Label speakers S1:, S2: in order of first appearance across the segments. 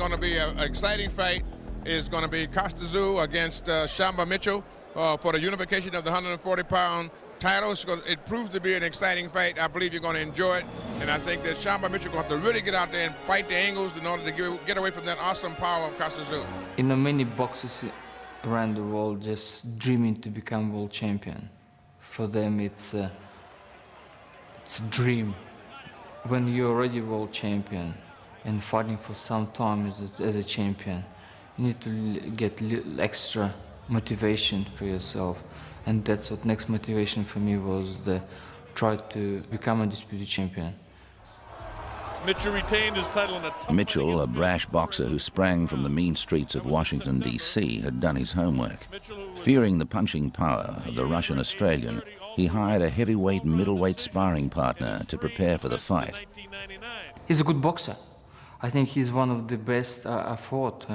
S1: going to be an exciting fight is going to be Kostya Tszyu against Sharmba Mitchell for the unification of the 140-pound title. It proves to be an exciting fight. I believe you're going to enjoy it, and I think that Sharmba Mitchell is going to have to really get out there and fight the angles in order to get away from that awesome power of Kostya Tszyu.
S2: You know, many boxers around the world just dreaming to become world champion. For them, it's a dream. When you're already world champion and fighting for some time as a champion, you need to get little extra motivation for yourself. And that's what next motivation for me was, try to become a undisputed champion.
S3: Mitchell retained his title in a
S4: Mitchell, a brash boxer who sprang from the mean streets of Washington, D.C., had done his homework. Fearing the punching power of the Russian-Australian, he hired a heavyweight and middleweight sparring partner to prepare for the fight.
S2: He's a good boxer. I think he's one of the best I fought.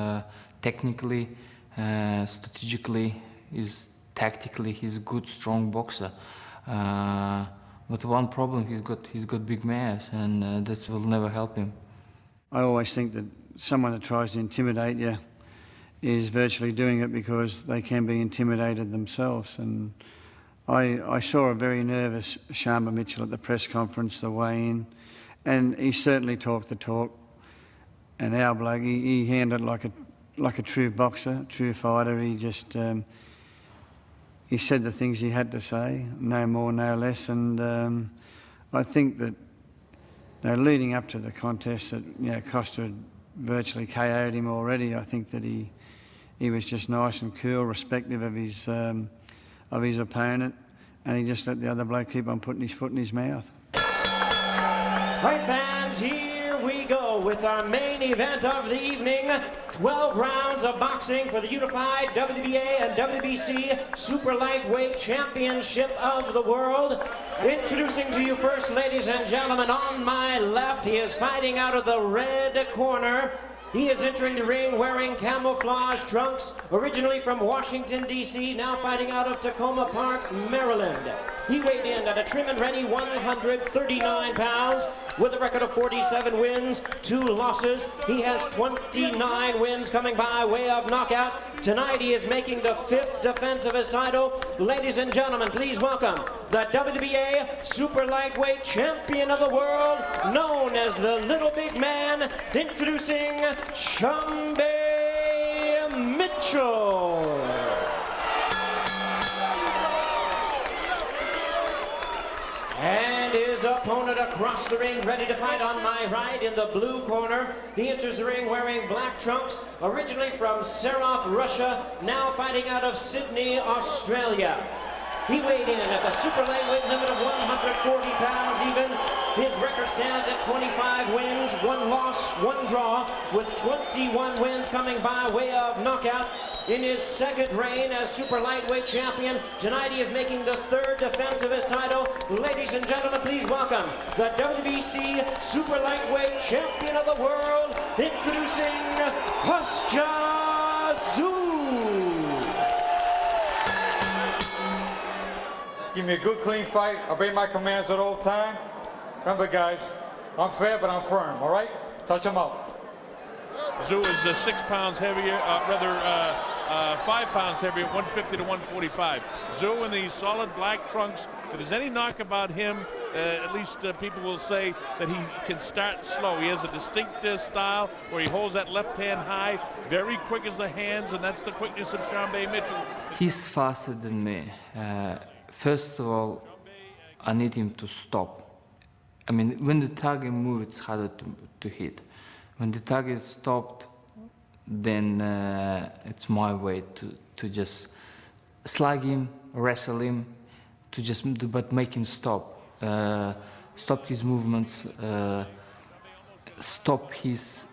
S2: Technically, strategically, tactically, he's a good, strong boxer. But one problem, he's got big mass, and that will never help him.
S5: I always think that someone that tries to intimidate you is virtually doing it because they can be intimidated themselves. And I saw a very nervous Sharmba Mitchell at the press conference, the weigh-in, and he certainly talked the talk. And our bloke, he handled it like a true boxer, true fighter. He just he said the things he had to say, no more, no less. And I think that leading up to the contest, that Kostya had virtually KO'd him already. I think that he was just nice and cool, respective of his opponent, and he just let the other bloke keep on putting his foot in his mouth.
S6: Right, fans, here we go with our main event of the evening. 12 rounds of boxing for the unified WBA and WBC Super Lightweight Championship of the world. Introducing to you first, ladies and gentlemen, on my left, he is fighting out of the red corner. He is entering the ring wearing camouflage trunks, originally from Washington, D.C., now fighting out of Tacoma Park, Maryland. He weighed in at a trim and ready 139 pounds with a record of 47 wins, 2 losses. He has 29 wins coming by way of knockout. Tonight he is making the 5th defense of his title. Ladies and gentlemen, please welcome the WBA Super Lightweight Champion of the world, known as the Little Big Man, introducing Sharmba Mitchell. And his opponent across the ring, ready to fight on my right in the blue corner. He enters the ring wearing black trunks, originally from Sarov, Russia, now fighting out of Sydney, Australia. He weighed in at the super lightweight limit of 140 pounds even. His record stands at 25 wins, 1 loss, 1 draw, with 21 wins coming by way of knockout. In his 2nd reign as super lightweight champion, tonight he is making the 3rd defense of his title. Ladies and gentlemen, please welcome the WBC Super Lightweight Champion of the world, introducing Kostya Tszyu.
S7: Give me a good, clean fight. Obey my commands at all time. Remember, guys, I'm fair, but I'm firm, all right? Touch him up.
S3: Tszyu is 6 pounds heavier, 5 pounds heavier, 150 to 145. Tszyu in these solid black trunks. If there's any knock about him, at least people will say that he can start slow. He has a distinct style where he holds that left hand high, very quick as the hands, and that's the quickness of Sharmba Mitchell.
S2: He's faster than me. First of all, I need him to stop. I mean, when the target moves, it's harder to hit. When the target stopped, then it's my way to just slug him, wrestle him, but make him stop. Stop his movements, stop his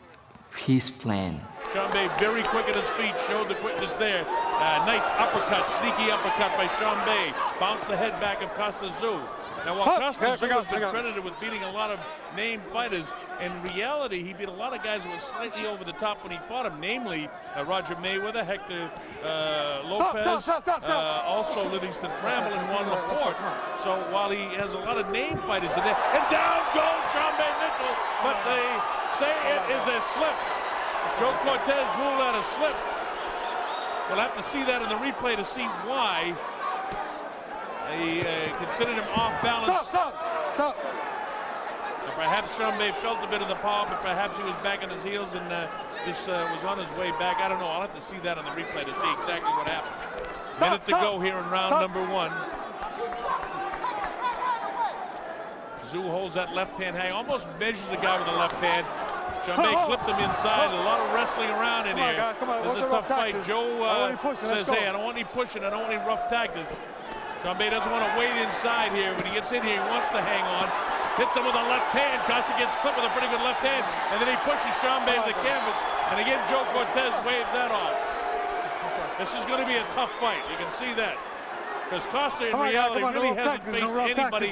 S2: plan.
S3: Sharmba very quick at his feet, showed the quickness there. Nice uppercut, sneaky uppercut by Sharmba. Bounced the head back of Kostya Tszyu. Now, while Kostya Tszyu has been credited with beating a lot of named fighters, in reality, he beat a lot of guys who were slightly over the top when he fought him, namely Roger Mayweather, Hector Lopez, also Livingston Bramble, and Juan Laporte. So while he has a lot of named fighters in there, and down goes Sharmba Mitchell, but they say it is a slip. Joe Cortez ruled out a slip. We'll have to see that in the replay to see why. He considered him off balance.
S7: Stop.
S3: Perhaps Sharmba felt a bit of the power, but perhaps he was back on his heels and just was on his way back. I don't know. I'll have to see that on the replay to see exactly what happened. Minute to go here in round number 1. Tszyu holds that left hand hang, almost measures the guy with the left hand. Sharmba clipped him inside. A lot of wrestling around in here. This is a tough fight. Joe says, hey, I don't want any pushing. I don't want any rough tactics. Sharmba doesn't want to wait inside here. When he gets in here, he wants to hang on. Hits him with a left hand. Kostya gets clipped with a pretty good left hand. And then he pushes Sharmba to the canvas. And again, Joe Cortez waves that off. This is going to be a tough fight. You can see that. Because Kostya, in reality, really hasn't faced anybody,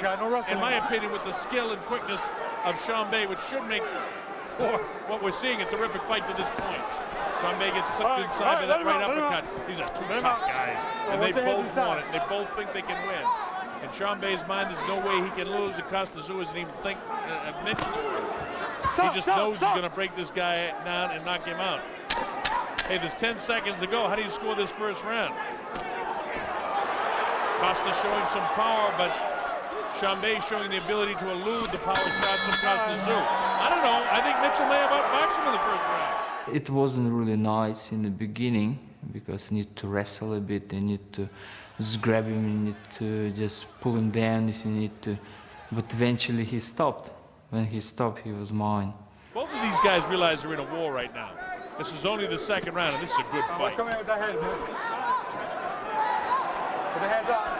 S3: in my opinion, with the skill and quickness of Sharmba, which should make for what we're seeing a terrific fight to this point. Sharmba gets clipped inside with that right uppercut. These are two tough guys, and they both want it. They both think they can win. In Sharmba's mind, there's no way he can lose, and Kostya Tszyu isn't even mentioned to him. He just knows he's going to break this guy down and knock him out. Hey, there's 10 seconds to go. How do you score this first round? Kostya showing some power, but Sharmba showing the ability to elude the power shots of Kostya Tszyu. I don't know. I think Mitchell may have outboxed him in the first round.
S2: It wasn't really nice in the beginning because you need to wrestle a bit, you need to just grab him, you need to just pull him down if you need to. But eventually he stopped. When he stopped, he was mine.
S3: Both of these guys realize they're in a war right now. This is only the second round, and this is a good fight.
S7: Come in with that head, man. Put the hands up.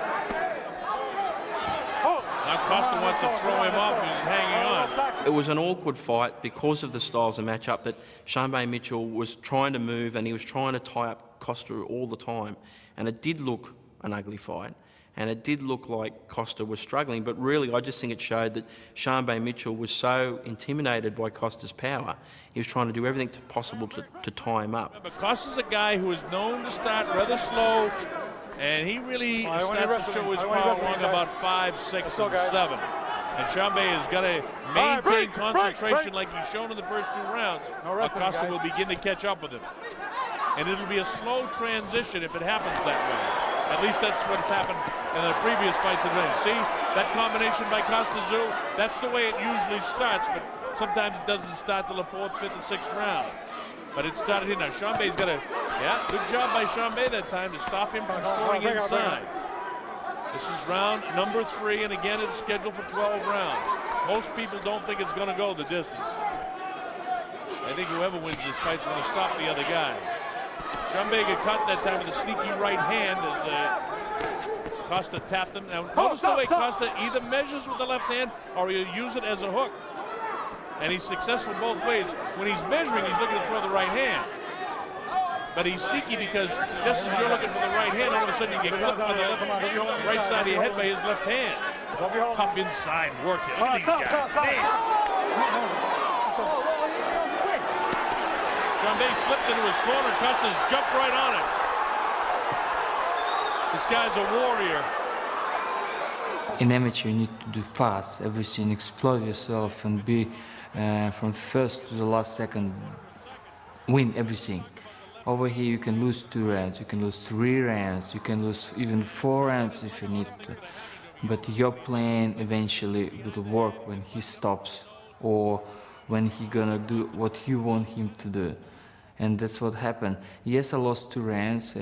S3: Now Kostya wants to throw him off, and he's hanging on.
S8: It was an awkward fight because of the styles of matchup that Sharmba Mitchell was trying to move and he was trying to tie up Kostya all the time. And it did look an ugly fight. And it did look like Kostya was struggling, but really I just think it showed that Sharmba Mitchell was so intimidated by Kostya's power, he was trying to do everything possible to tie him up.
S3: But Kostya's a guy who is known to start rather slow, and he really starts to show his power along about 5, 6, and 7. And Sharmba has got to maintain concentration like he's shown in the first 2 rounds, or Kostya will begin to catch up with him. And it'll be a slow transition if it happens that way. At least that's what's happened in the previous fights. See, that combination by Kostya Tszyu, that's the way it usually starts, but sometimes it doesn't start till the 4th, 5th, or 6th round. But it started here. Now, Sharmba's got a, good job by Sharmba that time to stop him from scoring inside. This is round number 3, and again, it's scheduled for 12 rounds. Most people don't think it's going to go the distance. I think whoever wins this fight is going to stop the other guy. Sharmba got caught that time with a sneaky right hand as Kostya tapped him. Now, notice the way Kostya either measures with the left hand or he'll use it as a hook. And he's successful both ways. When he's measuring, he's looking to throw the right hand. But he's sneaky because just as you're looking for the right hand, all of a sudden you get clipped on the right side of your head by his left hand. Tough inside work here. Look at these guys. Sharmba slipped into his corner. Kostya's jumped right on it. This guy's a warrior.
S2: In amateur, you need to do fast everything, explode yourself, and be from first to the last second, win everything. Over here, you can lose 2 rounds, you can lose 3 rounds, you can lose even 4 rounds if you need to. But your plan eventually will work when he stops or when he gonna do what you want him to do. And that's what happened. Yes, I lost 2 rounds,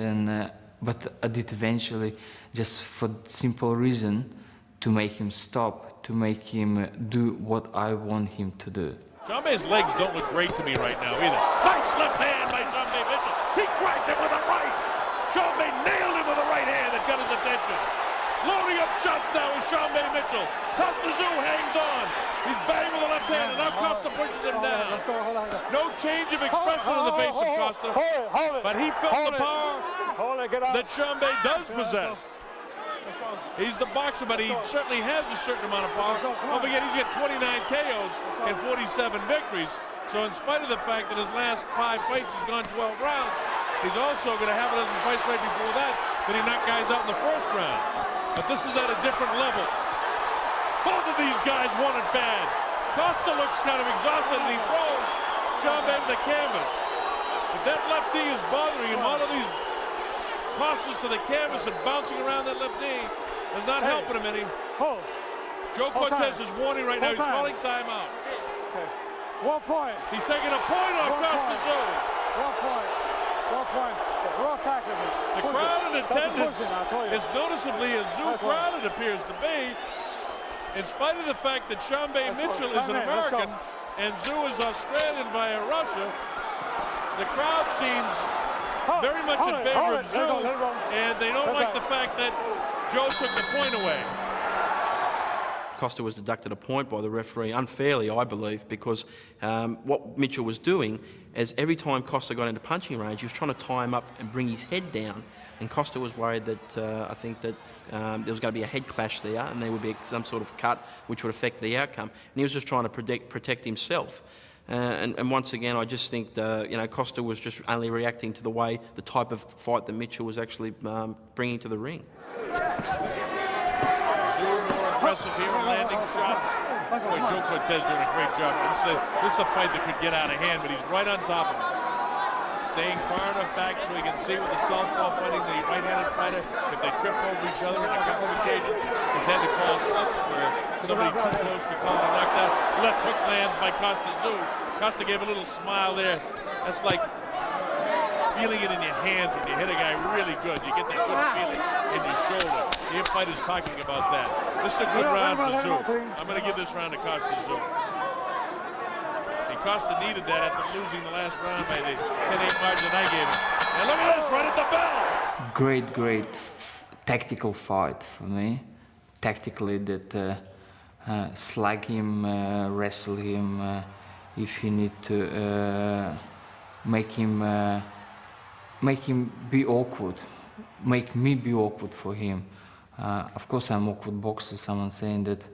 S2: but I did eventually, just for simple reason, to make him stop, to make him do what I want him to do.
S3: Sharmba's legs don't look great to me right now either. Nice left hand by Sharmba Mitchell. He cracked him with a right. Sharmba nailed him with a right hand that got his attention. Loading up shots now with Sharmba Mitchell. Kostya Tszyu hangs on. He's banging with the left hand, and now Kostya pushes him down. No change of expression on the face of Kostya, but he felt the power that Sharmba does possess. He's the boxer, but he certainly has a certain amount of power. Don't forget, he's got 29 KOs and 47 victories. So in spite of the fact that his last 5 fights he's gone 12 rounds, he's also going to have a dozen fights right before that he knocked guys out in the first round. But this is at a different level. Both of these guys want it bad. Kostya looks kind of exhausted, and he throws Sharmba to the canvas. that left knee is bothering him. All of these tosses to the canvas and bouncing around that left knee is not helping him any. Joe Cortez is warning right now. He's calling timeout.
S7: Okay. 1 point.
S3: He's taking a point off Kostya Tszyu.
S7: 1 point. 1 point. We're attacking him.
S3: The crowd in attendance is noticeably as Tszyu crowded appears to be, in spite of the fact that Sharmba Mitchell is an American and Tszyu is Australian via Russia. The crowd seems very much in favor of Tszyu, and they don't like the fact that Joe took the point away.
S8: Kostya was deducted a point by the referee unfairly, I believe, because what Mitchell was doing is every time Kostya got into punching range, he was trying to tie him up and bring his head down. And Kostya was worried that I think that there was going to be a head clash there, and there would be some sort of cut which would affect the outcome. And he was just trying to protect himself. And once again, I just think Kostya was just only reacting to the type of fight that Mitchell was actually bringing to the ring.
S3: Aggressive here, landing shots. Boy, Joe Cortez doing a great job. This is a fight that could get out of hand, but he's right on top of it. Staying far enough back so he can see with the southpaw fighting the right-handed fighter. If they trip over each other in a couple of occasions, he's had to call slips where somebody too close could call a knockdown. Left hook lands by Kostya Tszyu. Kostya gave a little smile there. That's like feeling it in your hands when you hit a guy really good. You get that good feeling in your shoulder. The fight is talking about that. This is a good round for Tszyu. I'm going to give this round to Kostya Tszyu. And Kostya needed that after losing the last round by the 10-8 margin I gave him. And look at this, right at the bell.
S2: Great tactical fight for me. Tactically, that slag him, wrestle him, if you need to make him be awkward, make me be awkward for him. Of course, I'm awkward boxer. Someone saying that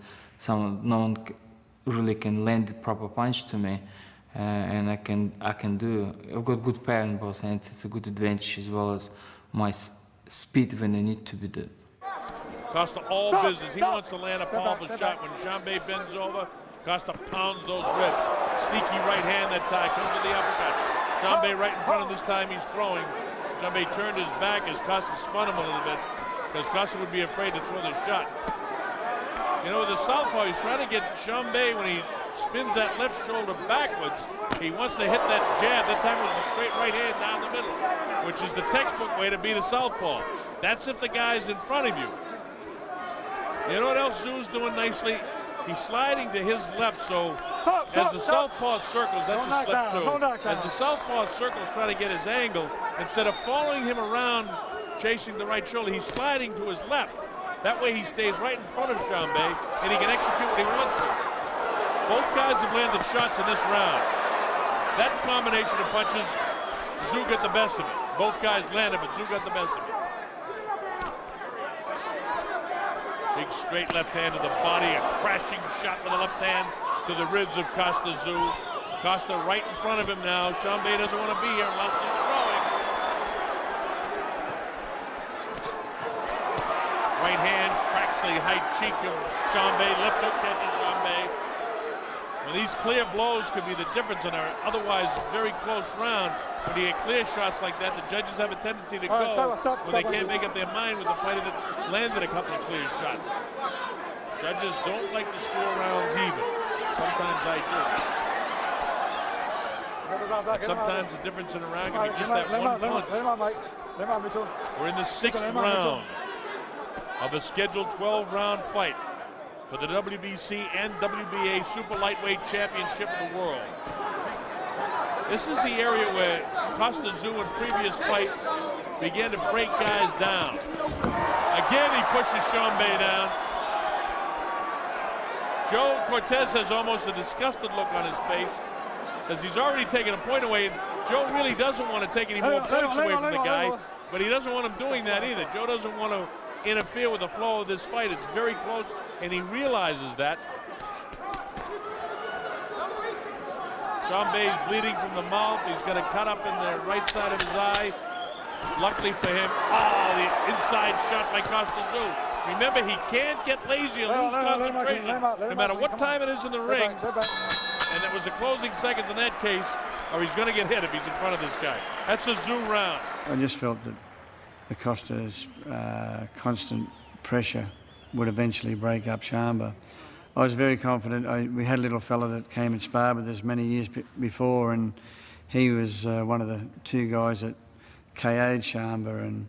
S2: no one really can land the proper punch to me, and I can do. I've got good power in both hands. It's a good advantage as well as my speed when I need to be there.
S3: Kostya all business. He wants to land a powerful shot. When Sharmba bends over, Kostya pounds those ribs. Sneaky right hand that time. Comes with the uppercut. Sharmba right in front of him this time. He's throwing. Sharmba turned his back as Kostya spun him a little bit, because Kostya would be afraid to throw the shot. You know, the southpaw, he's trying to get Sharmba when he spins that left shoulder backwards. He wants to hit that jab. That time it was a straight right hand down the middle, which is the textbook way to beat a southpaw. That's if the guy's in front of you. You know what else Tszyu's doing nicely? He's sliding to his left, so as the southpaw circles, that's a slip too. As the southpaw circles trying to get his angle, instead of following him around chasing the right shoulder, he's sliding to his left. That way he stays right in front of Sharmba, and he can execute what he wants to. Both guys have landed shots in this round. That combination of punches, Tszyu got the best of it. Both guys landed, but Tszyu got the best of it. Big straight left hand to the body, a crashing shot with the left hand to the ribs of Kostya Tszyu. Kostya right in front of him now. Sharmba doesn't want to be here unless he's throwing. Right hand cracks the high cheek of Sharmba. Left hook catches Sharmba. Well, these clear blows could be the difference in our otherwise very close round. When you get clear shots like that, the judges have a tendency to go when they can't make up their mind with the fighter that landed a couple of clear shots. Judges don't like to score rounds even. Sometimes I do. Sometimes the difference in a round can be just that one punch. We're in the 6th round of a scheduled 12-round fight for the WBC and WBA Super Lightweight Championship of the world. This is the area where Kostya Tszyu in previous fights began to break guys down. Again, he pushes Sharmba down. Joe Cortez has almost a disgusted look on his face, because he's already taken a point away, and Joe really doesn't want to take any more points away from the guy, but he doesn't want him doing that either. Joe doesn't want to interfere with the flow of this fight. It's very close, and he realizes that. Sharmba's bleeding from the mouth. He's got a cut up in the right side of his eye. Luckily for him, the inside shot by Kostya Tszyu. Remember, he can't get lazy and lose concentration, no matter what time it is in the ring. And it was the closing seconds in that case. or he's going to get hit if he's in front of this guy. That's a Tszyu round.
S5: I just felt that the Kostya's constant pressure would eventually break up Sharmba. I was very confident. We had a little fella that came and sparred with us many years before, and he was one of the two guys that KO'd Sharmba, and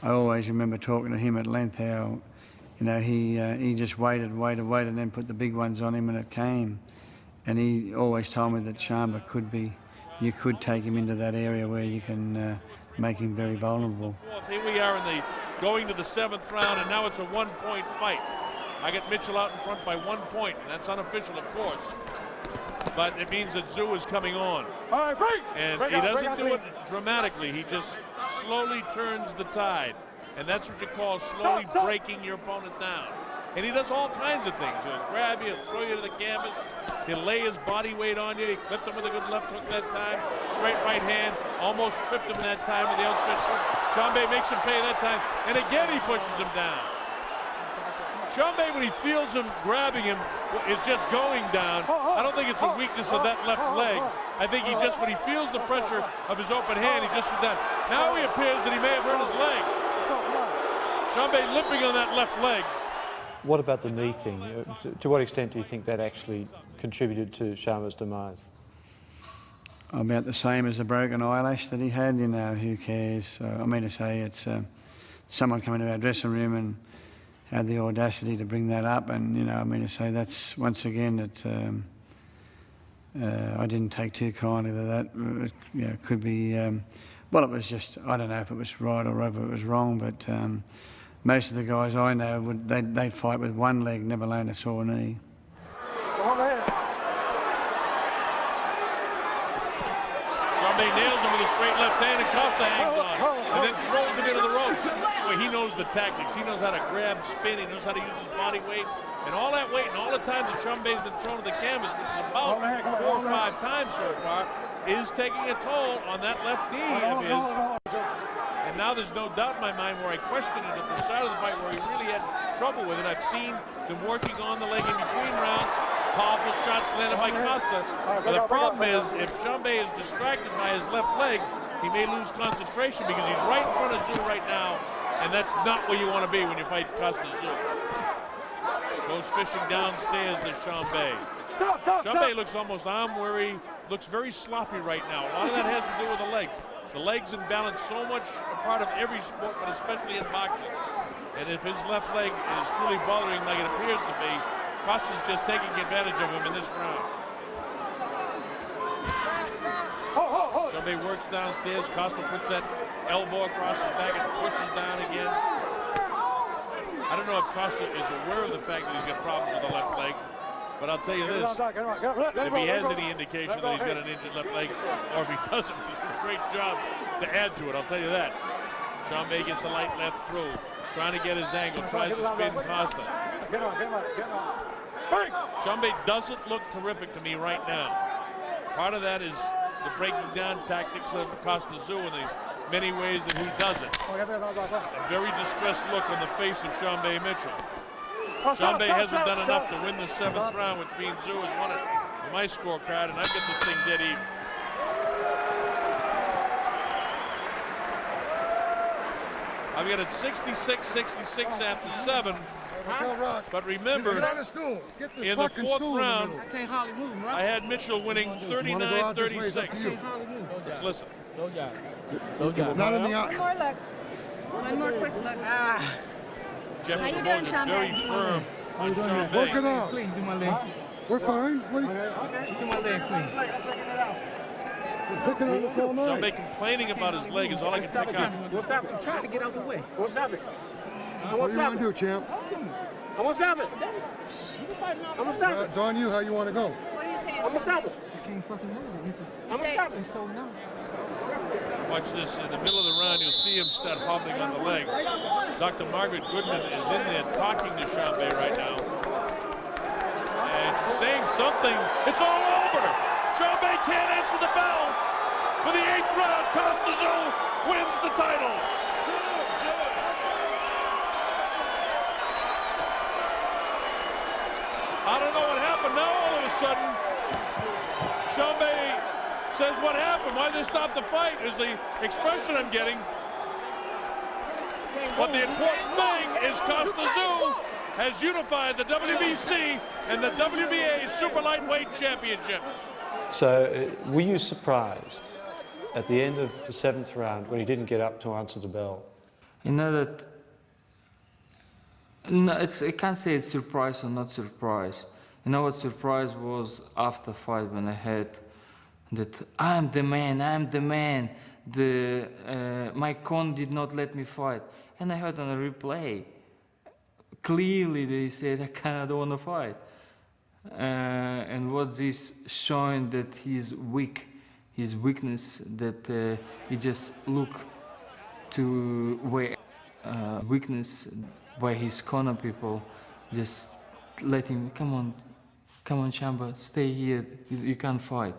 S5: I always remember talking to him at length how, you know, he just waited, and then put the big ones on him, and it came. And he always told me that Sharmba could be, you could take him into that area where you can make him very vulnerable.
S3: Here we are going to the 7th round, and now it's a 1-point fight. I get Mitchell out in front by 1 point, and that's unofficial, of course. But it means that Tszyu is coming on.
S7: All right, break.
S3: And
S7: break
S3: he
S7: out,
S3: doesn't do it dramatically. He just slowly turns the tide. And that's what you call slowly breaking your opponent down. And he does all kinds of things. He'll grab you, he'll throw you to the canvas, he'll lay his body weight on you. He clipped him with a good left hook that time. Straight right hand, almost tripped him that time with the outstretched hook. Sharmba makes him pay that time, and again he pushes him down. Sharmba, when he feels him grabbing him, is just going down. I don't think it's a weakness of that left leg. I think he just, when he feels the pressure of his open hand, he just goes down. Now he appears that he may have hurt his leg. Sharmba limping on that left leg.
S9: What about the knee thing? To what extent do you think that actually contributed to Sharma's demise?
S5: About the same as the broken eyelash that he had, you know, who cares? I mean to say it's someone coming to our dressing room and had the audacity to bring that up, and, you know, I mean to say that's, once again, that I didn't take too kindly to that. You know, it could be, well, it was just, I don't know if it was right or whether it was wrong, but most of the guys I know, they'd fight with one leg, never alone a sore knee.
S3: Sharmba nails him with a straight left hand, and Kostya hangs on, and then throws him into the ropes. Well, he knows the tactics. He knows how to grab, spin. He knows how to use his body weight. And all that weight and all the times that Sharmba's been thrown to the canvas, which is about 4 or 5 times so far, is taking a toll on that left knee of his. And now there's no doubt in my mind where I questioned it at the start of the fight where he really had trouble with it. I've seen them working on the leg in between rounds. Powerful shots landed by Kostya. But the problem is, if Sharmba is distracted by his left leg, he may lose concentration because he's right in front of Tszyu right now, and that's not where you want to be when you fight Kostya Tszyu. Goes fishing downstairs to Sharmba. Sharmba looks almost arm-weary, looks very sloppy right now. A lot of that has to do with the legs. The legs and balance so much a part of every sport, but especially in boxing. And if his left leg is truly bothering him like it appears to be, Kostya's just taking advantage of him in this round. Sharmba works downstairs. Kostya puts that elbow across his back and pushes down again. I don't know if Kostya is aware of the fact that he's got problems with the left leg, but I'll tell you this, if he has any indication that he's got an injured left leg, or if he doesn't, he's done a great job to add to it, I'll tell you that. Sharmba gets a light left through, trying to get his angle, tries to spin Kostya. Sharmba doesn't look terrific to me right now. Part of that is the breaking down tactics of Kostya Tszyu in the many ways that he does it. A very distressed look on the face of Sharmba Mitchell. Sharmba hasn't done enough to win the 7th round, which means Tszyu has won it on my scorecard, and I've got this thing dead even. I've got it 66-66 after 7. But remember, in the 4th round, I had Mitchell winning 39-36. Let's listen.
S10: Not in the eye. One more look. One more quick look.
S3: How you doing, Sharmba? Very firm on Sharmba.
S10: Work it out. Please do my leg.
S11: We're fine.
S10: Do my leg, please.
S3: Sharmba complaining about his leg is all I can pick up.
S10: What's happening? I'm trying to get out the way.
S11: What's happening? What do you want to do, champ?
S10: I'm gonna stop it. I'm gonna stop it.
S11: It's on you how you want to go.
S10: What do you say? I'm gonna stop it. I can't fucking move. I'm gonna stop it. It's so numb.
S3: Watch this, in the middle of the round, you'll see him start hobbling on the leg. Dr. Margaret Goodman is in there talking to Sharmba right now. And she's saying something. It's all over. Sharmba can't answer the bell. For the 8th round, Kostya Tszyu wins the title. I don't know what happened now all of a sudden. Sharmba says what happened. they stop the fight is the expression I'm getting. But the important thing is Kostya Tszyu has unified the WBC and the WBA Super Lightweight Championships.
S9: So were you surprised at the end of the 7th round when he didn't get up to answer the bell?
S2: You know that, no, I can't say it's surprise or not surprise. You know what surprise was after fight when I heard that I'm the man, my con did not let me fight. And I heard on a replay, clearly they said I don't want to fight. And what this showing that he's weak, his weakness, that he just look to where weakness by his corner people, just let him, come on Sharmba, stay here, you can't fight.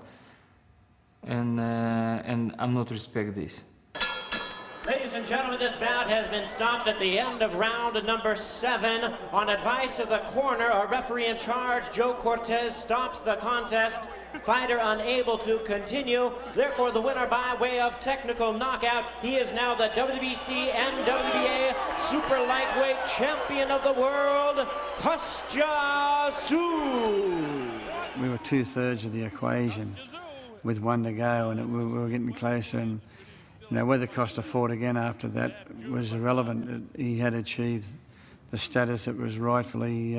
S2: And I'm not respect this.
S6: Ladies and gentlemen, this bout has been stopped at the end of round number 7. On advice of the corner, our referee in charge, Joe Cortez, stops the contest. Fighter unable to continue. Therefore, the winner by way of technical knockout. He is now the WBC and WBA Super Lightweight Champion of the World, Kostya Tszyu.
S5: We were 2/3 of the equation with 1 to go, and we were getting closer. And you know, whether Kostya fought again after that was irrelevant. He had achieved the status that was rightfully,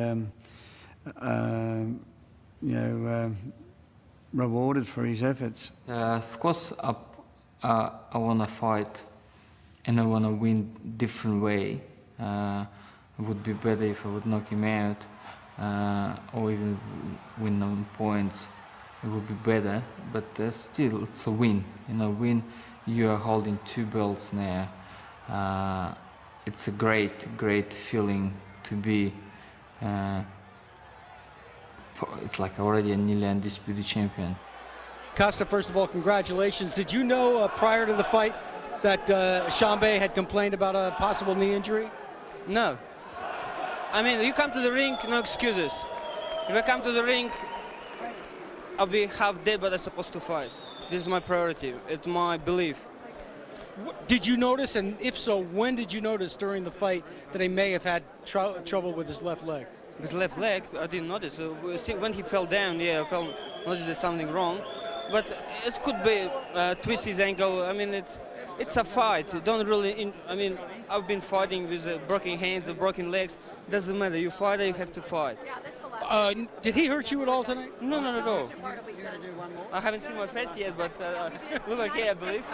S5: rewarded for his efforts.
S2: Of course, I want to fight, and I want to win different way. It would be better if I would knock him out, or even win on points. It would be better, but still, it's a win. You know, win. You are holding 2 belts now. It's a great feeling to be. It's like already a nearly undisputed champion.
S12: Kostya, first of all, congratulations. Did you know prior to the fight that Sharmba had complained about a possible knee injury?
S13: No. I mean, you come to the ring, no excuses. If I come to the ring, I'll be half dead, but I'm supposed to fight. This is my priority. It's my belief.
S12: Did you notice, and if so, when did you notice during the fight that he may have had trouble with his left leg?
S13: His left leg, I didn't notice. When he fell down, yeah, I noticed there's something wrong. But it could be twist his ankle. I mean, it's a fight. Don't really. I mean, I've been fighting with broken hands, broken legs. Doesn't matter. You fight, you have to fight.
S12: Did he hurt you at all tonight?
S13: No, not at all. I haven't seen my face yet, but look okay, I believe.